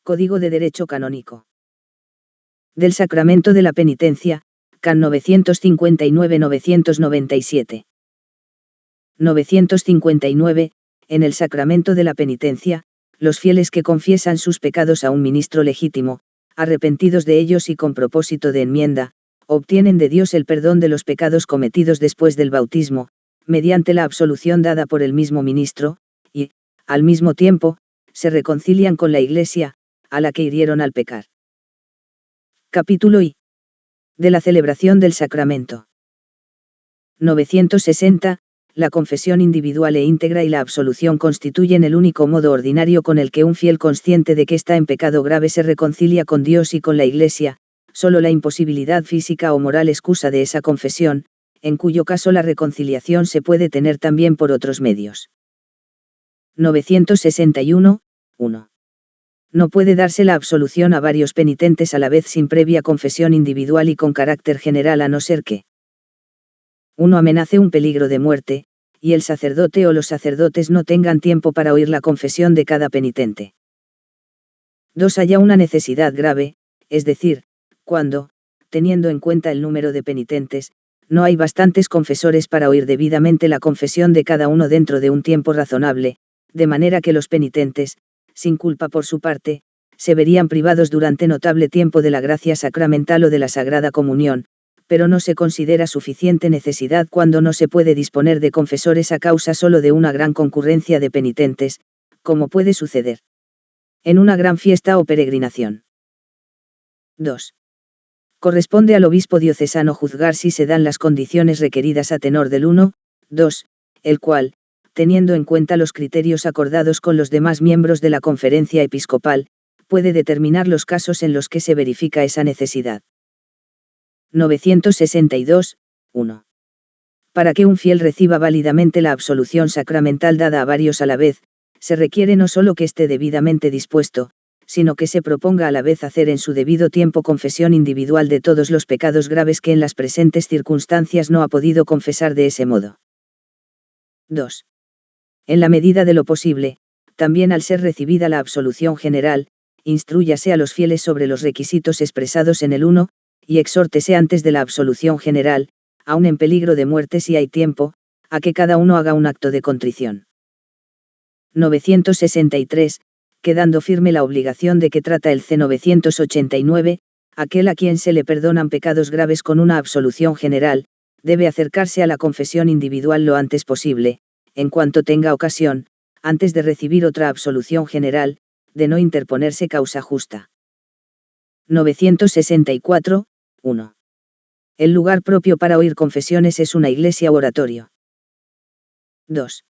Código de Derecho Canónico. Del Sacramento de la Penitencia, Can 959-997. 959. En el Sacramento de la Penitencia, los fieles que confiesan sus pecados a un ministro legítimo, arrepentidos de ellos y con propósito de enmienda, obtienen de Dios el perdón de los pecados cometidos después del bautismo, mediante la absolución dada por el mismo ministro, y, al mismo tiempo, se reconcilian con la Iglesia, a la que hirieron al pecar. Capítulo I. De la celebración del sacramento. 960. La confesión individual e íntegra y la absolución constituyen el único modo ordinario con el que un fiel consciente de que está en pecado grave se reconcilia con Dios y con la Iglesia. Solo la imposibilidad física o moral excusa de esa confesión, en cuyo caso la reconciliación se puede tener también por otros medios. 961. 1. No puede darse la absolución a varios penitentes a la vez sin previa confesión individual y con carácter general, a no ser que 1. Amenace un peligro de muerte, y el sacerdote o los sacerdotes no tengan tiempo para oír la confesión de cada penitente. 2. Haya una necesidad grave, es decir, cuando, teniendo en cuenta el número de penitentes, no hay bastantes confesores para oír debidamente la confesión de cada uno dentro de un tiempo razonable, de manera que los penitentes, sin culpa por su parte, se verían privados durante notable tiempo de la gracia sacramental o de la Sagrada Comunión, pero no se considera suficiente necesidad cuando no se puede disponer de confesores a causa solo de una gran concurrencia de penitentes, como puede suceder en una gran fiesta o peregrinación. 2. Corresponde al obispo diocesano juzgar si se dan las condiciones requeridas a tenor del 1, 2, el cual, teniendo en cuenta los criterios acordados con los demás miembros de la conferencia episcopal, puede determinar los casos en los que se verifica esa necesidad. 962. 1. Para que un fiel reciba válidamente la absolución sacramental dada a varios a la vez, se requiere no solo que esté debidamente dispuesto, sino que se proponga a la vez hacer en su debido tiempo confesión individual de todos los pecados graves que en las presentes circunstancias no ha podido confesar de ese modo. 2. En la medida de lo posible, también al ser recibida la absolución general, instrúyase a los fieles sobre los requisitos expresados en el 1, y exhórtese antes de la absolución general, aun en peligro de muerte si hay tiempo, a que cada uno haga un acto de contrición. 963, quedando firme la obligación de que trata el C989, aquel a quien se le perdonan pecados graves con una absolución general, debe acercarse a la confesión individual lo antes posible, en cuanto tenga ocasión, antes de recibir otra absolución general, de no interponerse causa justa. 964. 1. El lugar propio para oír confesiones es una iglesia u oratorio. 2.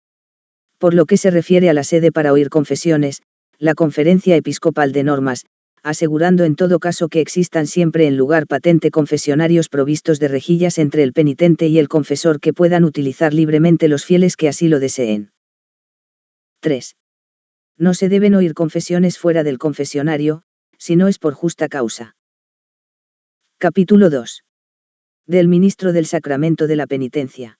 Por lo que se refiere a la sede para oír confesiones, la Conferencia Episcopal de Normas, asegurando en todo caso que existan siempre en lugar patente confesionarios provistos de rejillas entre el penitente y el confesor que puedan utilizar libremente los fieles que así lo deseen. 3. No se deben oír confesiones fuera del confesionario, si no es por justa causa. Capítulo 2. Del ministro del Sacramento de la Penitencia.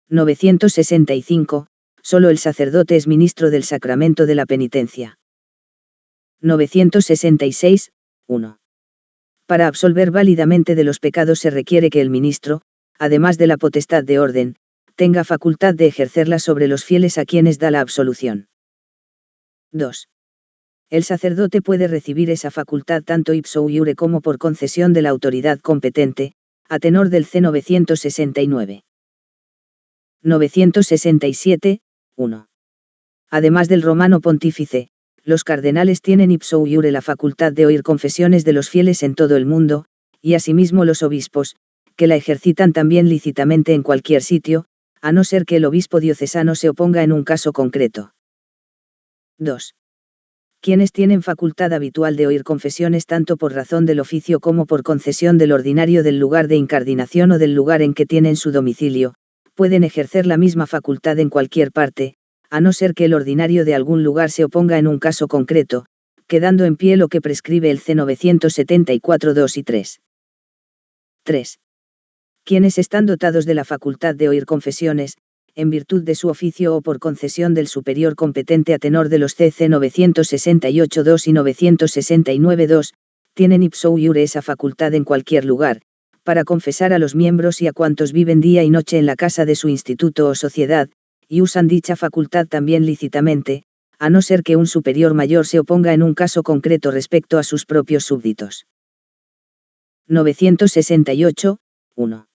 965. Solo el sacerdote es ministro del Sacramento de la Penitencia. 966. 1. Para absolver válidamente de los pecados se requiere que el ministro, además de la potestad de orden, tenga facultad de ejercerla sobre los fieles a quienes da la absolución. 2. El sacerdote puede recibir esa facultad tanto ipso iure como por concesión de la autoridad competente, a tenor del C969. 967. 1. Además del romano pontífice, los cardenales tienen ipso iure la facultad de oír confesiones de los fieles en todo el mundo, y asimismo los obispos, que la ejercitan también lícitamente en cualquier sitio, a no ser que el obispo diocesano se oponga en un caso concreto. 2. Quienes tienen facultad habitual de oír confesiones tanto por razón del oficio como por concesión del ordinario del lugar de incardinación o del lugar en que tienen su domicilio, pueden ejercer la misma facultad en cualquier parte, a no ser que el ordinario de algún lugar se oponga en un caso concreto, quedando en pie lo que prescribe el C974 2 y 3. 3. Quienes están dotados de la facultad de oír confesiones, en virtud de su oficio o por concesión del superior competente a tenor de los CC 968-2 y 969-2, tienen ipso iure esa facultad en cualquier lugar, para confesar a los miembros y a cuantos viven día y noche en la casa de su instituto o sociedad, y usan dicha facultad también lícitamente, a no ser que un superior mayor se oponga en un caso concreto respecto a sus propios súbditos. 968, 1.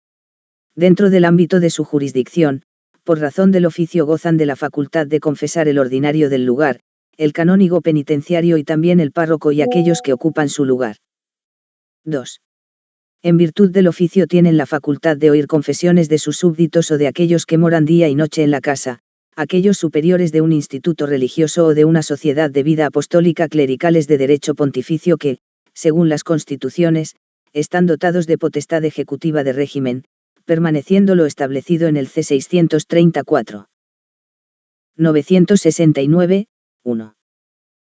Dentro del ámbito de su jurisdicción, por razón del oficio gozan de la facultad de confesar el ordinario del lugar, el canónigo penitenciario y también el párroco y aquellos que ocupan su lugar. 2. En virtud del oficio tienen la facultad de oír confesiones de sus súbditos o de aquellos que moran día y noche en la casa, aquellos superiores de un instituto religioso o de una sociedad de vida apostólica clericales de derecho pontificio que, según las constituciones, están dotados de potestad ejecutiva de régimen, permaneciendo lo establecido en el C634. 969, 1.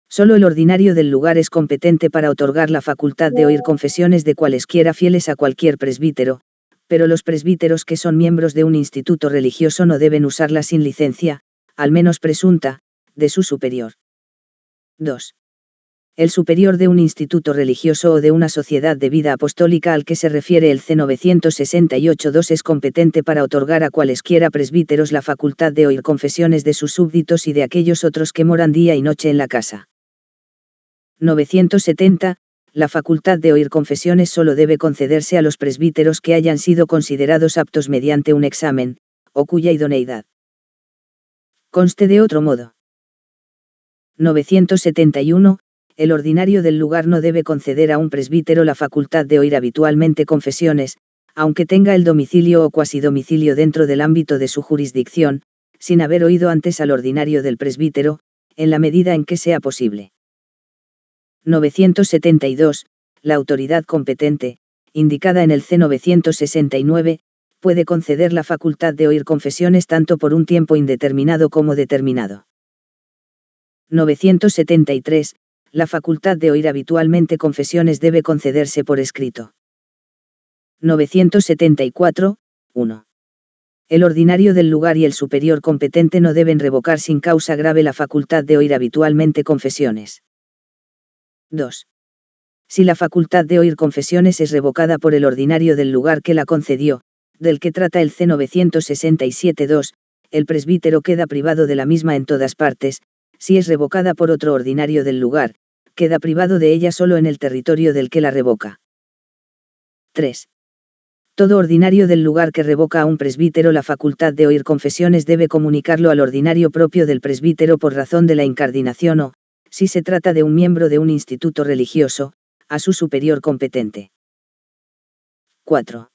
Solo el ordinario del lugar es competente para otorgar la facultad de oír confesiones de cualesquiera fieles a cualquier presbítero, pero los presbíteros que son miembros de un instituto religioso no deben usarla sin licencia, al menos presunta, de su superior. 2. El superior de un instituto religioso o de una sociedad de vida apostólica al que se refiere el C968-2 es competente para otorgar a cualesquiera presbíteros la facultad de oír confesiones de sus súbditos y de aquellos otros que moran día y noche en la casa. 970. La facultad de oír confesiones solo debe concederse a los presbíteros que hayan sido considerados aptos mediante un examen, o cuya idoneidad conste de otro modo. 971. El ordinario del lugar no debe conceder a un presbítero la facultad de oír habitualmente confesiones, aunque tenga el domicilio o cuasidomicilio dentro del ámbito de su jurisdicción, sin haber oído antes al ordinario del presbítero, en la medida en que sea posible. 972. La autoridad competente, indicada en el C969, puede conceder la facultad de oír confesiones tanto por un tiempo indeterminado como determinado. 973. La facultad de oír habitualmente confesiones debe concederse por escrito. 974, 1. El ordinario del lugar y el superior competente no deben revocar sin causa grave la facultad de oír habitualmente confesiones. 2. Si la facultad de oír confesiones es revocada por el ordinario del lugar que la concedió, del que trata el C967-2, el presbítero queda privado de la misma en todas partes. Si es revocada por otro ordinario del lugar, queda privado de ella solo en el territorio del que la revoca. 3. Todo ordinario del lugar que revoca a un presbítero la facultad de oír confesiones debe comunicarlo al ordinario propio del presbítero por razón de la incardinación o, si se trata de un miembro de un instituto religioso, a su superior competente. 4.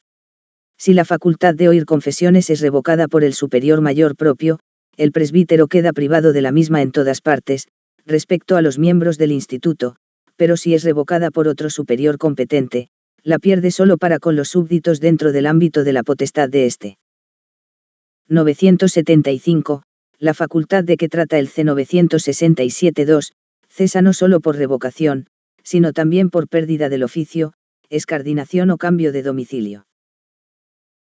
Si la facultad de oír confesiones es revocada por el superior mayor propio, el presbítero queda privado de la misma en todas partes, respecto a los miembros del instituto, pero si es revocada por otro superior competente, la pierde solo para con los súbditos dentro del ámbito de la potestad de éste. 975. La facultad de que trata el C967-2, cesa no solo por revocación, sino también por pérdida del oficio, escardinación o cambio de domicilio.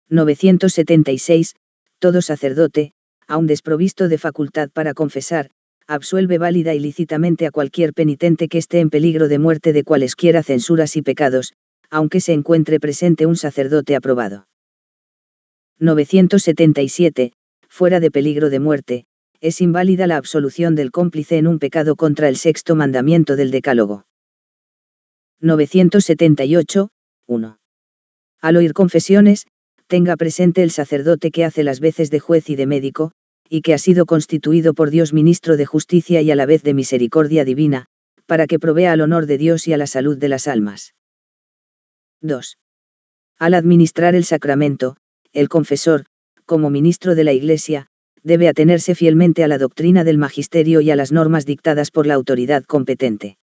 976. Todo sacerdote, aun desprovisto de facultad para confesar, absuelve válida y lícitamente a cualquier penitente que esté en peligro de muerte de cualesquiera censuras y pecados, aunque se encuentre presente un sacerdote aprobado. 977. Fuera de peligro de muerte, es inválida la absolución del cómplice en un pecado contra el sexto mandamiento del Decálogo. 978, 1. Al oír confesiones, tenga presente el sacerdote que hace las veces de juez y de médico, y que ha sido constituido por Dios ministro de justicia y a la vez de misericordia divina, para que provea al honor de Dios y a la salud de las almas. 2. Al administrar el sacramento, el confesor, como ministro de la Iglesia, debe atenerse fielmente a la doctrina del magisterio y a las normas dictadas por la autoridad competente.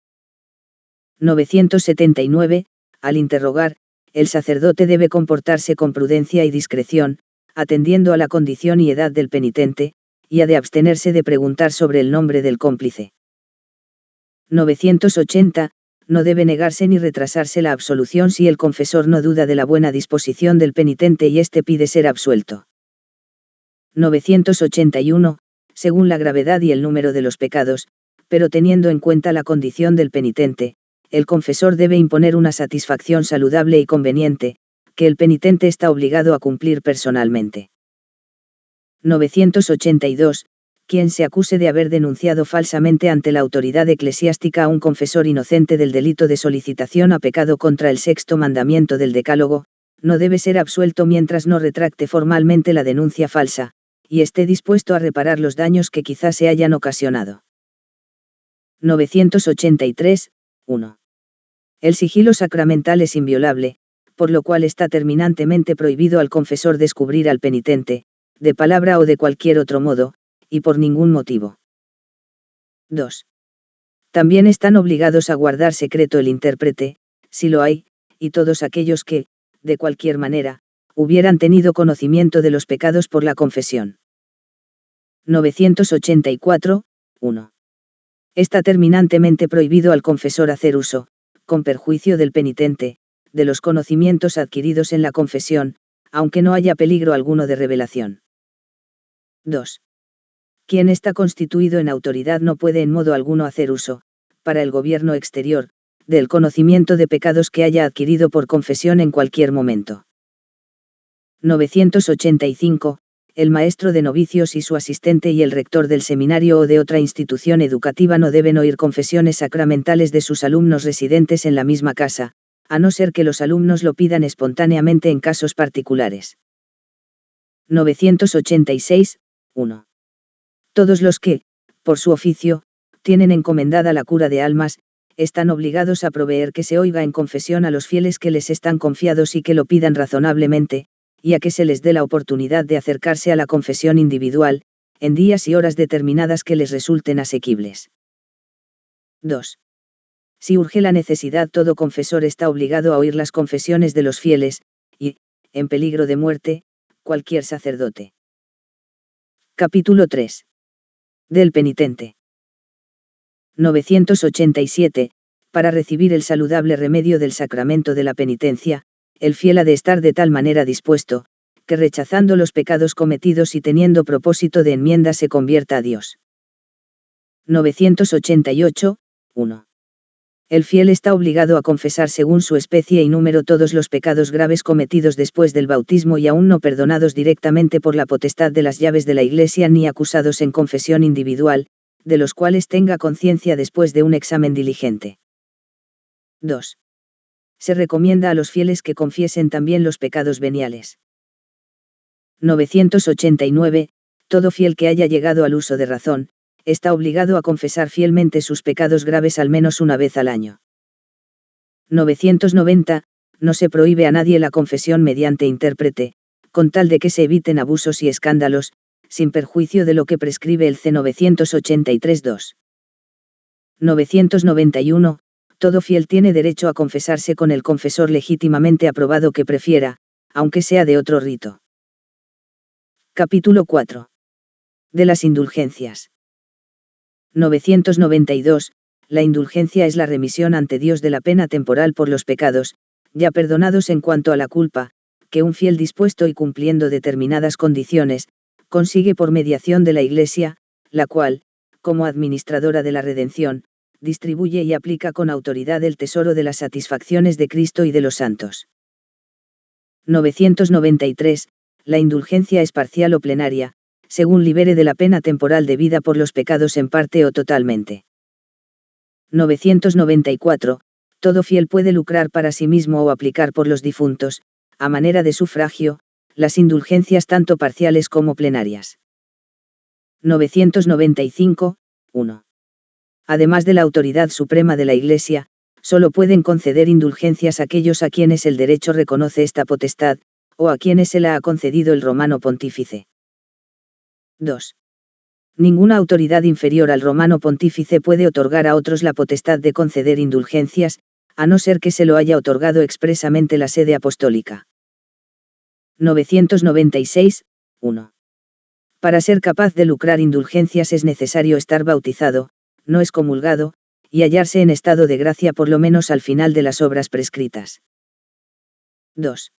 979. Al interrogar, el sacerdote debe comportarse con prudencia y discreción, atendiendo a la condición y edad del penitente, y ha de abstenerse de preguntar sobre el nombre del cómplice. 980. No debe negarse ni retrasarse la absolución si el confesor no duda de la buena disposición del penitente y éste pide ser absuelto. 981, según la gravedad y el número de los pecados, pero teniendo en cuenta la condición del penitente, el confesor debe imponer una satisfacción saludable y conveniente, que el penitente está obligado a cumplir personalmente. 982. Quien se acuse de haber denunciado falsamente ante la autoridad eclesiástica a un confesor inocente del delito de solicitación a pecado contra el sexto mandamiento del Decálogo, no debe ser absuelto mientras no retracte formalmente la denuncia falsa, y esté dispuesto a reparar los daños que quizás se hayan ocasionado. 983. 1. El sigilo sacramental es inviolable, por lo cual está terminantemente prohibido al confesor descubrir al penitente, de palabra o de cualquier otro modo, y por ningún motivo. 2. También están obligados a guardar secreto el intérprete, si lo hay, y todos aquellos que, de cualquier manera, hubieran tenido conocimiento de los pecados por la confesión. 984. 1. Está terminantemente prohibido al confesor hacer uso, con perjuicio del penitente, de los conocimientos adquiridos en la confesión, aunque no haya peligro alguno de revelación. 2. Quien está constituido en autoridad no puede en modo alguno hacer uso, para el gobierno exterior, del conocimiento de pecados que haya adquirido por confesión en cualquier momento. 985. El maestro de novicios y su asistente y el rector del seminario o de otra institución educativa no deben oír confesiones sacramentales de sus alumnos residentes en la misma casa, a no ser que los alumnos lo pidan espontáneamente en casos particulares. 986. 1. Todos los que, por su oficio, tienen encomendada la cura de almas, están obligados a proveer que se oiga en confesión a los fieles que les están confiados y que lo pidan razonablemente, y a que se les dé la oportunidad de acercarse a la confesión individual, en días y horas determinadas que les resulten asequibles. 2. Si urge la necesidad, todo confesor está obligado a oír las confesiones de los fieles, y, en peligro de muerte, cualquier sacerdote. Capítulo 3. Del penitente. 987. Para recibir el saludable remedio del sacramento de la penitencia, el fiel ha de estar de tal manera dispuesto, que rechazando los pecados cometidos y teniendo propósito de enmienda se convierta a Dios. 988. 1. El fiel está obligado a confesar según su especie y número todos los pecados graves cometidos después del bautismo y aún no perdonados directamente por la potestad de las llaves de la Iglesia ni acusados en confesión individual, de los cuales tenga conciencia después de un examen diligente. 2. Se recomienda a los fieles que confiesen también los pecados veniales. 989. Todo fiel que haya llegado al uso de razón, está obligado a confesar fielmente sus pecados graves al menos una vez al año. 990. No se prohíbe a nadie la confesión mediante intérprete, con tal de que se eviten abusos y escándalos, sin perjuicio de lo que prescribe el C. 983-2. 991. Todo fiel tiene derecho a confesarse con el confesor legítimamente aprobado que prefiera, aunque sea de otro rito. Capítulo 4. De las indulgencias. 992. La indulgencia es la remisión ante Dios de la pena temporal por los pecados, ya perdonados en cuanto a la culpa, que un fiel dispuesto y cumpliendo determinadas condiciones, consigue por mediación de la Iglesia, la cual, como administradora de la redención, distribuye y aplica con autoridad el tesoro de las satisfacciones de Cristo y de los santos. 993. La indulgencia es parcial o plenaria, según libere de la pena temporal debida por los pecados en parte o totalmente. 994. Todo fiel puede lucrar para sí mismo o aplicar por los difuntos, a manera de sufragio, las indulgencias tanto parciales como plenarias. 995. 1. Además de la autoridad suprema de la Iglesia, solo pueden conceder indulgencias aquellos a quienes el derecho reconoce esta potestad, o a quienes se la ha concedido el romano pontífice. 2. Ninguna autoridad inferior al romano pontífice puede otorgar a otros la potestad de conceder indulgencias, a no ser que se lo haya otorgado expresamente la sede apostólica. 996. 1. Para ser capaz de lucrar indulgencias es necesario estar bautizado, no excomulgado, y hallarse en estado de gracia por lo menos al final de las obras prescritas. 2.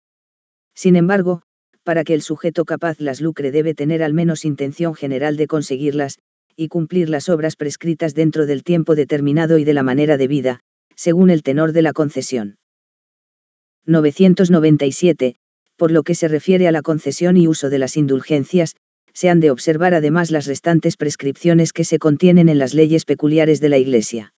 Sin embargo, para que el sujeto capaz las lucre debe tener al menos intención general de conseguirlas, y cumplir las obras prescritas dentro del tiempo determinado y de la manera debida, según el tenor de la concesión. 997. Por lo que se refiere a la concesión y uso de las indulgencias, se han de observar además las restantes prescripciones que se contienen en las leyes peculiares de la Iglesia.